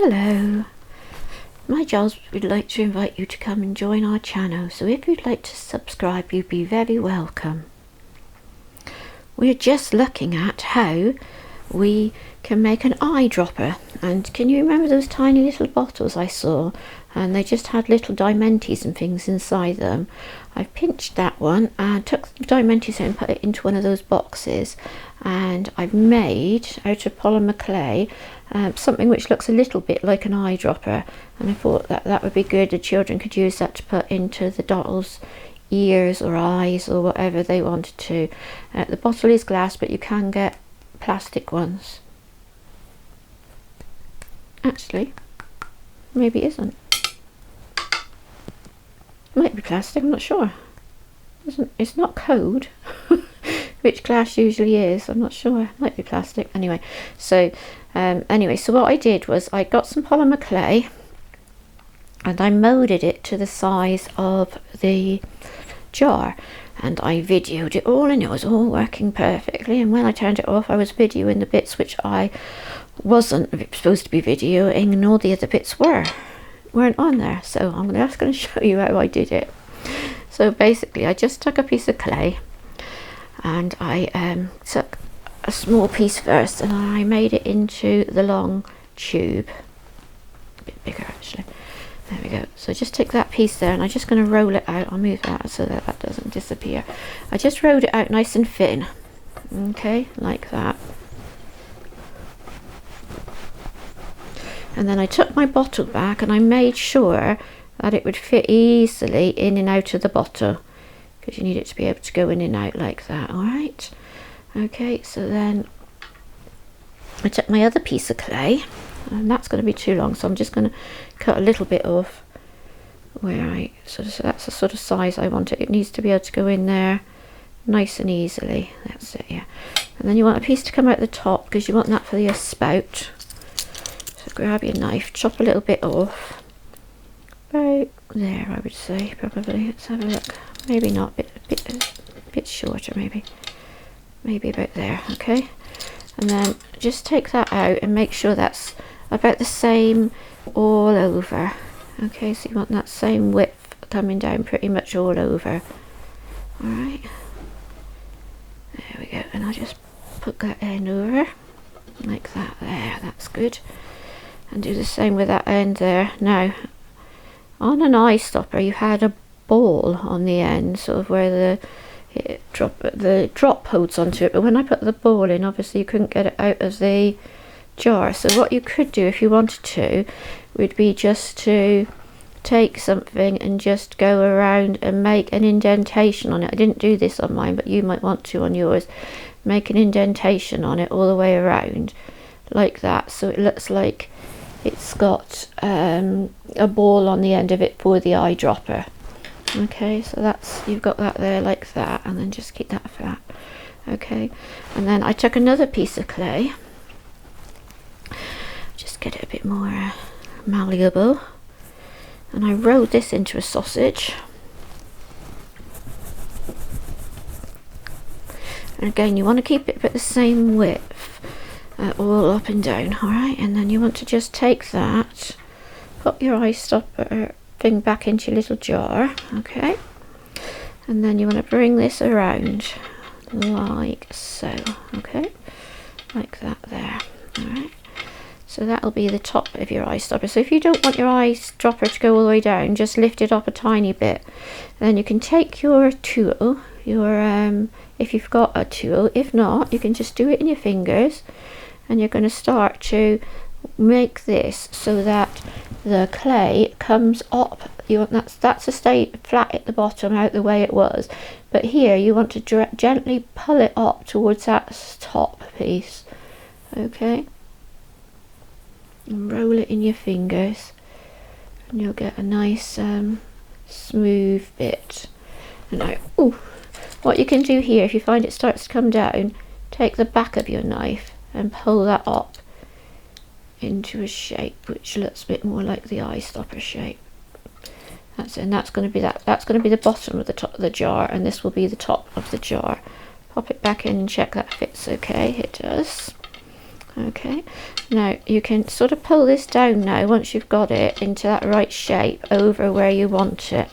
Hello, my Giles would like to invite you to come and join our channel, so if you'd like to subscribe you'd be very welcome. We're just looking at how we can make an eyedropper, and can you remember those tiny little bottles I saw, and they just had little Dimentis and things inside them. I've pinched that one and took the Dimentis and put it into one of those boxes, and I've made out of polymer clay something which looks a little bit like an eyedropper, and I thought that would be good. The children could use that to put into the dolls' ears or eyes or whatever they wanted to. The bottle is glass, but you can get plastic ones. Actually, maybe it isn't. Might be plastic, I'm not sure. It's not code, which glass usually is. I'm not sure. Might be plastic. Anyway, so what I did was I got some polymer clay and I molded it to the size of the jar, and I videoed it all, and it was all working perfectly. And when I turned it off, I was videoing the bits which I wasn't supposed to be videoing, and all the other bits weren't on there. So I'm just going to show you how I did it. So basically I just took a piece of clay and I took a small piece first and I made it into the long tube, a bit bigger actually. There we go. So just take that piece there and I'm just going to roll it out. I'll move that so that doesn't disappear. I just rolled it out nice and thin, okay, like that. And then I took my bottle back and I made sure that it would fit easily in and out of the bottle, because you need it to be able to go in and out like that. All right, okay, so then I took my other piece of clay, and that's going to be too long, so I'm just going to cut a little bit off where so that's the sort of size I want it. It needs to be able to go in there nice and easily. That's it, yeah. And then you want a piece to come out the top, because you want that for your spout. So grab your knife, chop a little bit off. About there, I would say, probably. Let's have a look. Maybe not, a bit shorter, maybe about there. Okay, and then just take that out and make sure that's about the same all over. Okay, so you want that same width coming down pretty much all over. All right, there we go. And I'll just put that end over like that. There, that's good. And do the same with that end there. Now, on an eye stopper you had a ball on the end, sort of where the drop holds onto it, but when I put the ball in, obviously you couldn't get it out of the jar. So what you could do if you wanted to would be just to take something and just go around and make an indentation on it. I didn't do this on mine, but you might want to on yours. Make an indentation on it all the way around like that, so it looks like it's got a ball on the end of it for the eyedropper. Okay, so that's, you've got that there like that, and then just keep that flat. Okay, and then I took another piece of clay, just get it a bit more malleable, and I rolled this into a sausage. And again, you want to keep it about the same width. All up and down. All right, and then you want to just take that, put your eye stopper thing back into your little jar. Okay, and then you want to bring this around like so. Okay, like that there. All right, so that'll be the top of your eye stopper. So if you don't want your eye dropper to go all the way down, just lift it up a tiny bit. Then you can take your tool, if you've got a tool. If not, you can just do it in your fingers. And you're going to start to make this so that the clay comes up. You want that's to stay flat at the bottom, out the way it was. But here you want to gently pull it up towards that top piece. Okay. And roll it in your fingers, and you'll get a nice smooth bit. And now, what you can do here, if you find it starts to come down, take the back of your knife and pull that up into a shape which looks a bit more like the eye stopper shape. That's it, and that's going to be that's going to be the bottom of the top of the jar, and this will be the top of the jar. Pop it back in and check that fits okay. It does. Okay, now you can sort of pull this down now once you've got it into that right shape over where you want it.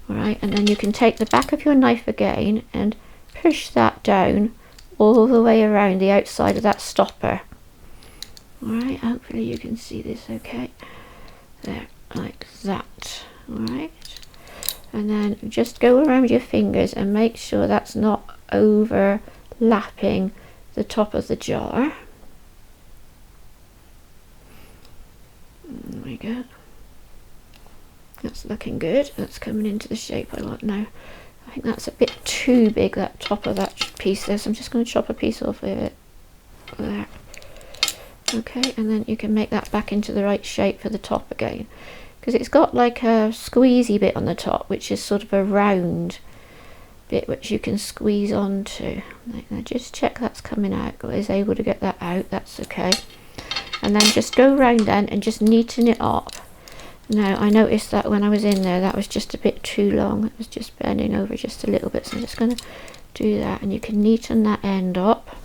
Alright, and then you can take the back of your knife again and push that down all the way around the outside of that stopper. Alright, hopefully you can see this okay. There, like that. Alright, and then just go around your fingers and make sure that's not overlapping the top of the jar. There we go. That's looking good. That's coming into the shape I want now. I think that's a bit too big, that top of that piece there, so I'm just going to chop a piece off of it. There. Okay, and then you can make that back into the right shape for the top again, because it's got like a squeezy bit on the top, which is sort of a round bit which you can squeeze onto. Now just check that's coming out. I was able to get that out, that's okay. And then just go round then and just neaten it up. Now I noticed that when I was in there that was just a bit too long. It was just bending over just a little bit, so I'm just going to do that, and you can neaten that end up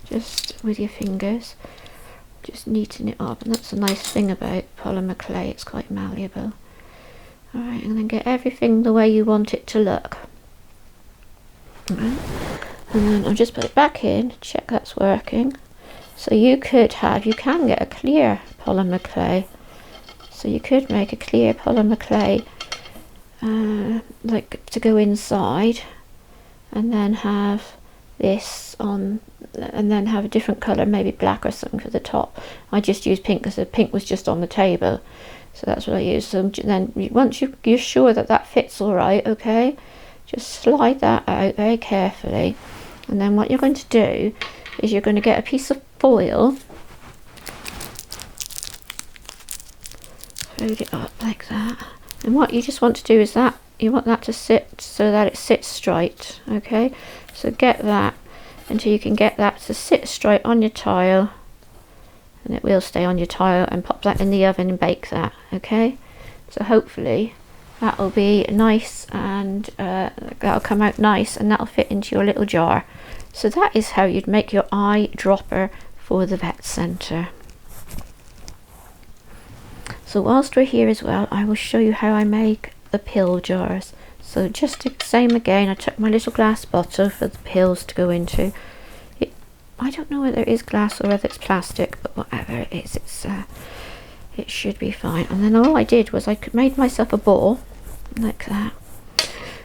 just with your fingers. Just neaten it up, and that's a nice thing about polymer clay, it's quite malleable. Alright, and then get everything the way you want it to look. Right. And then I'll just put it back in, check that's working. So you can get a clear polymer clay. So you could make a clear polymer clay like to go inside, and then have this on, and then have a different colour, maybe black or something for the top. I just used pink because the pink was just on the table, so that's what I used. So then once you're sure that that fits all right, okay, just slide that out very carefully, and then what you're going to do is you're going to get a piece of foil, fold it up like that, and what you just want to do is that you want that to sit so that it sits straight. Okay, so get that until you can get that to sit straight on your tile, and it will stay on your tile, and pop that in the oven and bake that. Okay, so hopefully that will be nice, and that'll come out nice, and that'll fit into your little jar. So that is how you'd make your eyedropper for the vet centre. So whilst we're here as well, I will show you how I make the pill jars. So just the same again, I took my little glass bottle for the pills to go into. I don't know whether it is glass or whether it's plastic, but whatever it is, it should be fine. And then all I did was I made myself a ball like that.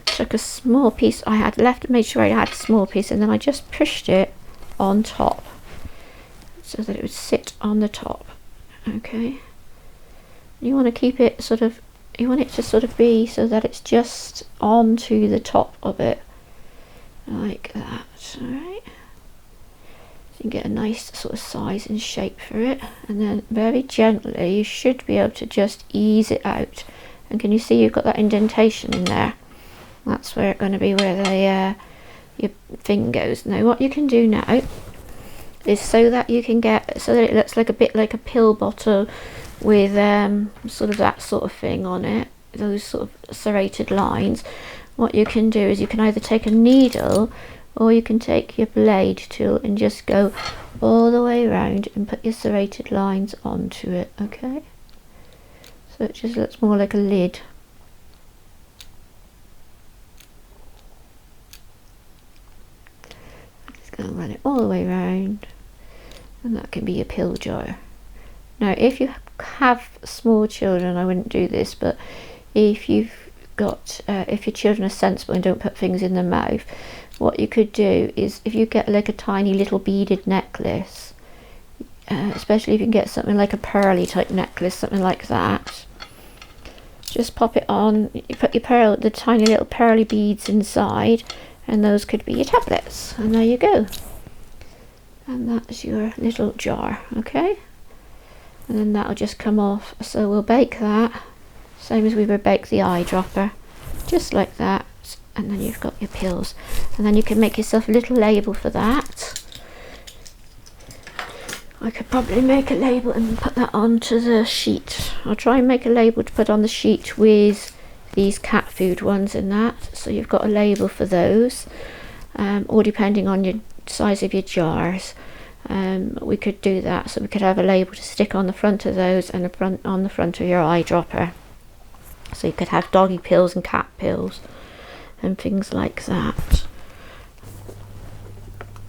Took a small piece I had left, made sure I had a small piece, and then I just pushed it on top so that it would sit on the top. Okay, you want to keep it sort of, you want it to sort of be so that it's just onto the top of it like that. All right, so you get a nice sort of size and shape for it, and then very gently you should be able to just ease it out. And can you see you've got that indentation in there? That's where it's going to be, where the your thing goes. Now what you can do now is, so that you can get, so that it looks like a bit like a pill bottle with sort of that sort of thing on it, those sort of serrated lines, what you can do is you can either take a needle, or you can take your blade tool and just go all the way around and put your serrated lines onto it. Okay, so it just looks more like a lid. Going to run it all the way around, and that can be your pill jar. Now if you have small children, I wouldn't do this, but if you've got if your children are sensible and don't put things in their mouth, what you could do is, if you get like a tiny little beaded necklace, especially if you can get something like a pearly type necklace, something like that, just pop it on, you put your the tiny little pearly beads inside, and those could be your tablets, and there you go, and that's your little jar. Okay, and then that'll just come off. So we'll bake that same as we would bake the eyedropper, just like that, and then you've got your pills, and then you can make yourself a little label for that. I could probably make a label and put that onto the sheet. I'll try and make a label to put on the sheet with these cat food ones and that, so you've got a label for those, or depending on your size of your jars. we could do that, so we could have a label to stick on the front of those and on the front of your eyedropper, so you could have doggy pills and cat pills and things like that.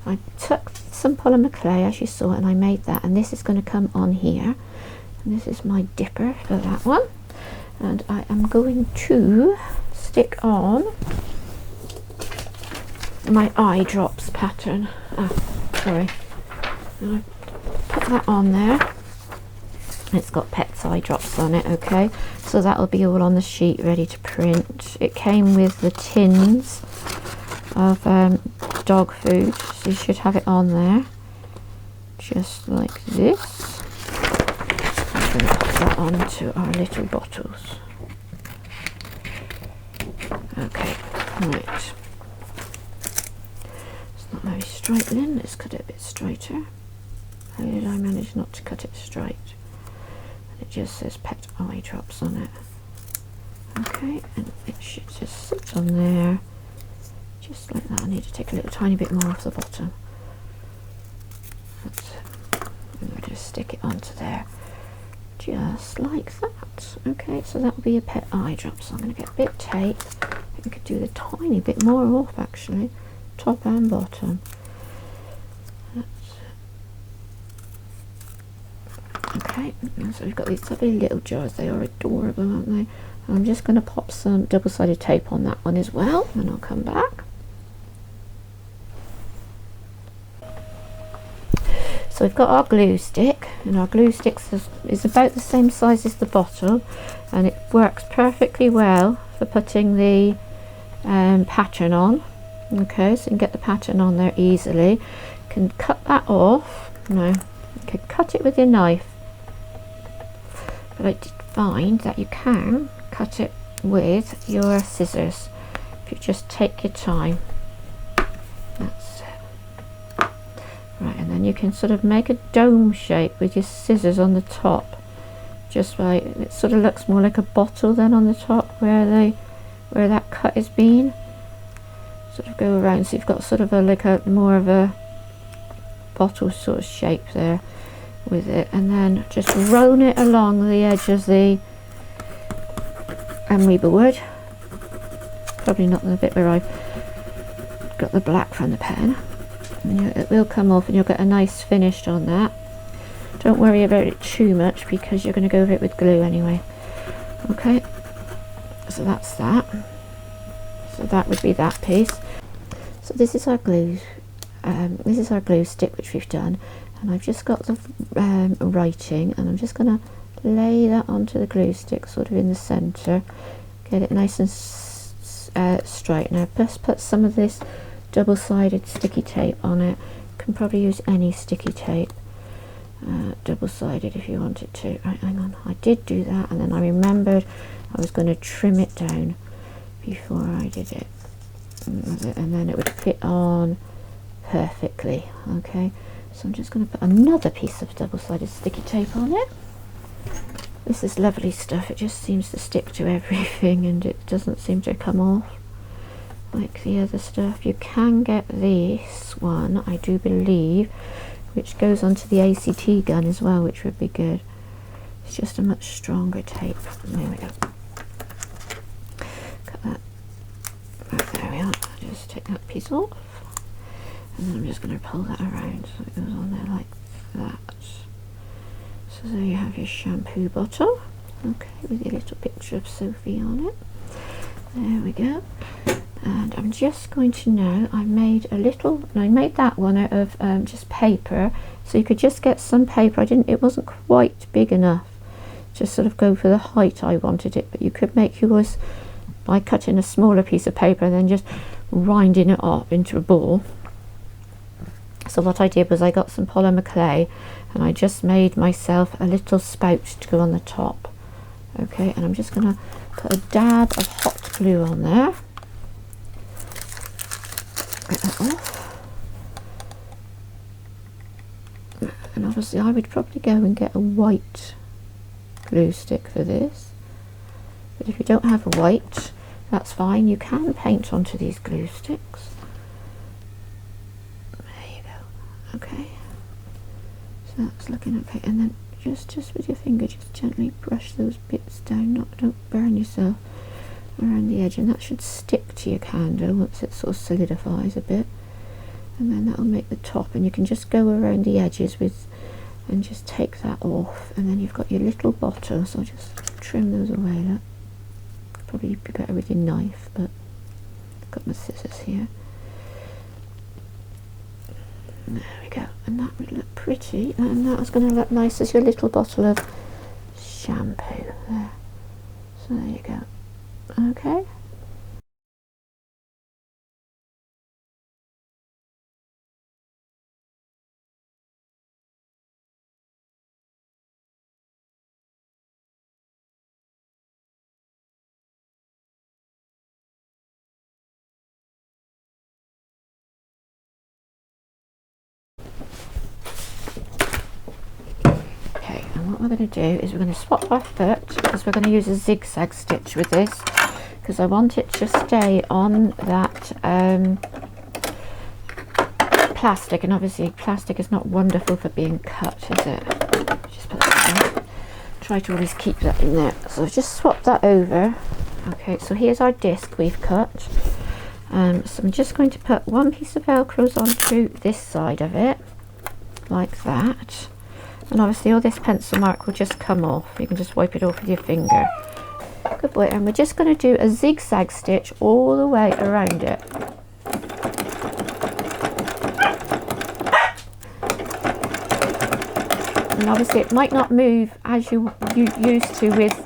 I took some polymer clay, as you saw, and I made that, and this is going to come on here, and this is my dipper for that one, and I am going to stick on my eye drops pattern. Sorry, and I put that on there. It's got Pet's eye drops on it. Okay, so that'll be all on the sheet ready to print. It came with the tins of dog food, so you should have it on there just like this. I'm going to put that onto our little bottles. Okay, right. It's not very straight then, let's cut it a bit straighter. How did I manage not to cut it straight? And it just says Pet eye drops on it. Okay, and it should just sit on there. Just like that. I need to take a little tiny bit more off the bottom. That's it. And we'll just stick it onto there. Just like that. Okay, so that will be a Pet eye drop. So I'm going to get a bit of tape. I could do the tiny bit more off actually. Top and bottom. That's it. Okay, so we've got these lovely little jars. They are adorable, aren't they? And I'm just going to pop some double-sided tape on that one as well, and I'll come back. So we've got our glue stick, and our glue stick is about the same size as the bottle, and it works perfectly well for putting the pattern on. Okay, so you can get the pattern on there easily. You can cut that off. No, you can cut it with your knife, but I did find that you can cut it with your scissors if you just take your time. That's it. Right, and then you can sort of make a dome shape with your scissors on the top, just like it sort of looks more like a bottle then on the top where that cut has been. Sort of go around, so you've got sort of a more of a bottle sort of shape there with it, and then just roll it along the edge of the amoeba wood. Probably not the bit where I've got the black from the pen. And it will come off and you'll get a nice finish on that. Don't worry about it too much because you're going to go over it with glue anyway. Okay, so that's that. So that would be that piece. So this is our glue. This is our glue stick which we've done, and I've just got the writing, and I'm just going to lay that onto the glue stick, sort of in the centre. Get it nice and straight. Now just put some of this double-sided sticky tape on it. You can probably use any sticky tape, double-sided if you wanted to. Right, hang on. I did do that, and then I remembered I was going to trim it down before I did it, and then it would fit on perfectly. Okay, so I'm just going to put another piece of double-sided sticky tape on it. This is lovely stuff. It just seems to stick to everything and it doesn't seem to come off like the other stuff. You can get this one, I do believe, which goes onto the ACT gun as well, which would be good. It's just a much stronger tape. There we go. That. Right, there we are. I'll just take that piece off, and then I'm just going to pull that around so it goes on there like that. So there you have your shampoo bottle, okay, with your little picture of Sophie on it. There we go. And I'm just going to now, I made that one out of just paper, so you could just get some paper. It wasn't quite big enough to sort of go for the height I wanted it, but you could make yours by cutting a smaller piece of paper and then just winding it up into a ball. So what I did was I got some polymer clay and I just made myself a little spout to go on the top. Okay, and I'm just going to put a dab of hot glue on there. Get that off. And obviously I would probably go and get a white glue stick for this. But if you don't have a white, that's fine. You can paint onto these glue sticks. There you go. Okay. So that's looking okay, and then just with your finger, just gently brush those bits down. Don't burn yourself around the edge, and that should stick to your candle once it sort of solidifies a bit. And then that'll make the top, and you can just go around the edges with, and just take that off, and then you've got your little bottle. So I'll just trim those away. Look, probably be better with your knife, but I've got my scissors here. There we go, and that would look pretty, and that was going to look nice as your little bottle of shampoo there. So there you go. Okay. What we're going to do is we're going to swap our foot, because we're going to use a zigzag stitch with this, because I want it to stay on that plastic, and obviously plastic is not wonderful for being cut, is it? Just put that in. Try to always keep that in there. So I've just swapped that over. Okay, so here's our disc we've cut. So I'm just going to put one piece of Velcros onto this side of it, like that. And obviously all this pencil mark will just come off. You can just wipe it off with your finger. Good boy. And we're just going to do a zigzag stitch all the way around it. And obviously it might not move as you used to with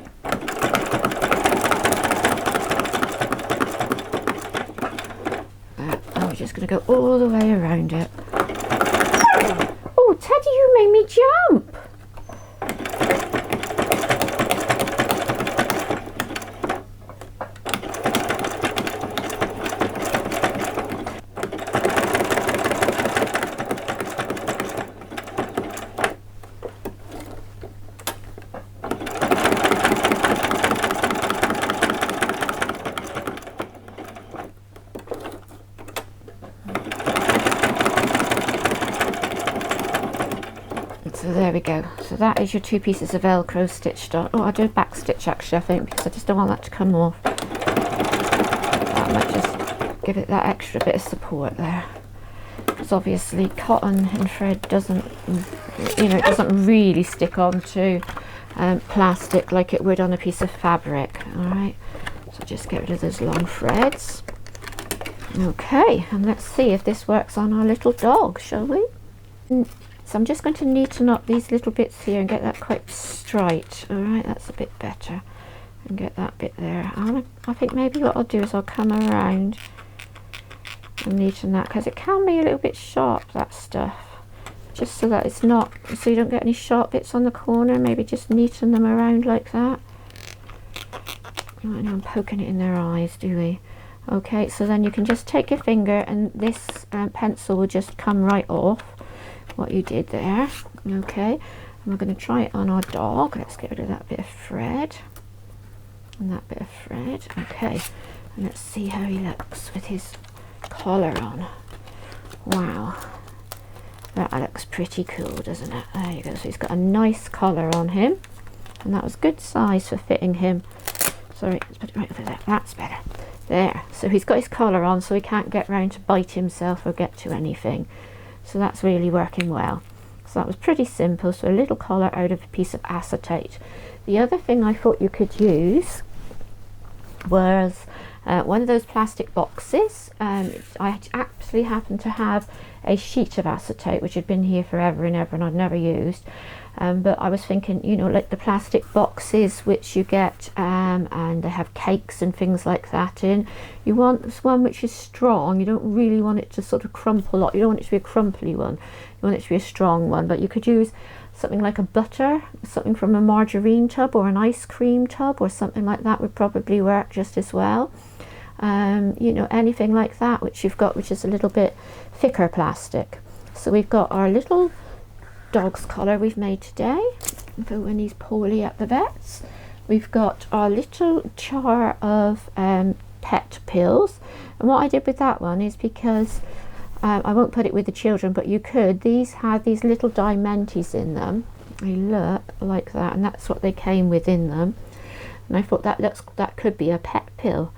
that. And we're just going to go all the way around it. Oh, Teddy, you made me jump! So there we go. So that is your two pieces of Velcro stitched on. Oh, I'll do a back stitch actually, I think, because I just don't want that to come off. That might just give it that extra bit of support there. Because obviously cotton and thread doesn't, you know, it doesn't really stick onto plastic like it would on a piece of fabric. All right. So just get rid of those long threads. Okay, and let's see if this works on our little dog, shall we? So I'm just going to neaten up these little bits here and get that quite straight. All right, that's a bit better. And get that bit there. I think maybe what I'll do is I'll come around and neaten that, because it can be a little bit sharp, that stuff. Just so that it's not, so you don't get any sharp bits on the corner. Maybe just neaten them around like that. I know I'm poking it in their eyes, do we? Okay, so then you can just take your finger and this pencil will just come right off what you did there. Okay, and we're going to try it on our dog. Let's get rid of that bit of thread and that bit of thread. Okay, and let's see how he looks with his collar on. Wow, that looks pretty cool, doesn't it? There you go. So he's got a nice collar on him, and that was good size for fitting him. Sorry, let's put it right over there. That's better. There. So he's got his collar on, so he can't get round to bite himself or get to anything. So that's really working well. So that was pretty simple. So a little collar out of a piece of acetate. The other thing I thought you could use was one of those plastic boxes. I actually happen to have a sheet of acetate which had been here forever and ever and I'd never used. But I was thinking, you know, like the plastic boxes which you get and they have cakes and things like that in. You want this one which is strong. You don't really want it to sort of crumple up. You don't want it to be a crumply one. You want it to be a strong one. But you could use something like a butter, something from a margarine tub or an ice cream tub or something like that would probably work just as well. You know, anything like that which you've got which is a little bit thicker plastic. So we've got our little dog's collar we've made today for when he's poorly at the vet's. We've got our little jar of pet pills, and what I did with that one is because I won't put it with the children, but you could. These have these little Dimentis in them. They look like that, and that's what they came with in them. And I thought that could be a pet pill.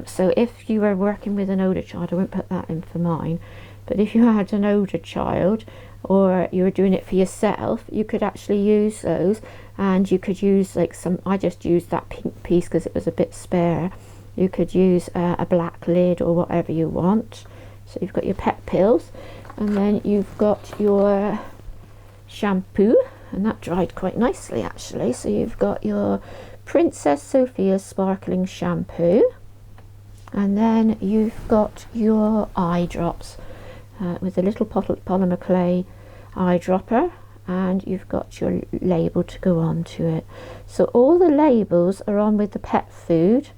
So if you were working with an older child, I won't put that in for mine, but if you had an older child or you were doing it for yourself, you could actually use those, and you could use like some, I just used that pink piece because it was a bit spare. You could use a black lid or whatever you want. So you've got your pet pills, and then you've got your shampoo, and that dried quite nicely actually. So you've got your Princess Sophia sparkling shampoo, and then you've got your eye drops with a little polymer clay eyedropper, and you've got your label to go on to it. So all the labels are on with the pet food,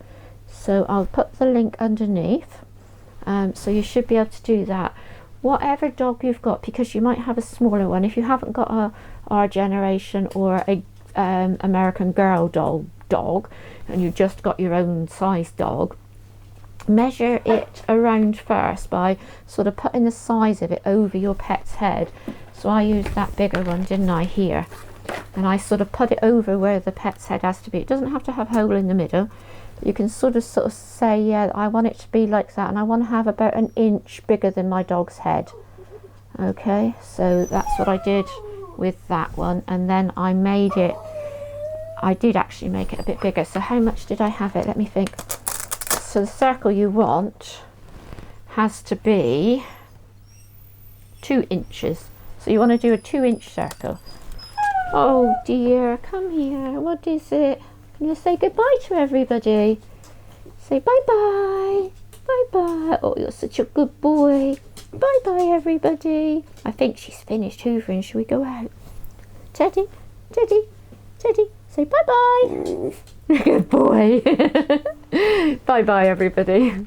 so I'll put the link underneath. So you should be able to do that. Whatever dog you've got, because you might have a smaller one. If you haven't got a Our Generation or a American Girl dog, and you've just got your own size dog, measure it around first by sort of putting the size of it over your pet's head. So I used that bigger one, didn't I, here, and I sort of put it over where the pet's head has to be. It doesn't have to have a hole in the middle. You can sort of say, yeah, I want it to be like that, and I want to have about an inch bigger than my dog's head. Okay, so that's what I did with that one, and then I made it, I did actually make it a bit bigger. So how much did I have it? Let me think. So the circle you want has to be 2 inches. So you want to do a 2-inch circle. Oh dear, come here. What is it? Can you say goodbye to everybody? Say bye-bye. Bye-bye. Oh, you're such a good boy. Bye-bye, everybody. I think she's finished hoovering. Shall we go out? Teddy, Teddy, Teddy. Say bye-bye. Good boy. Bye-bye, everybody.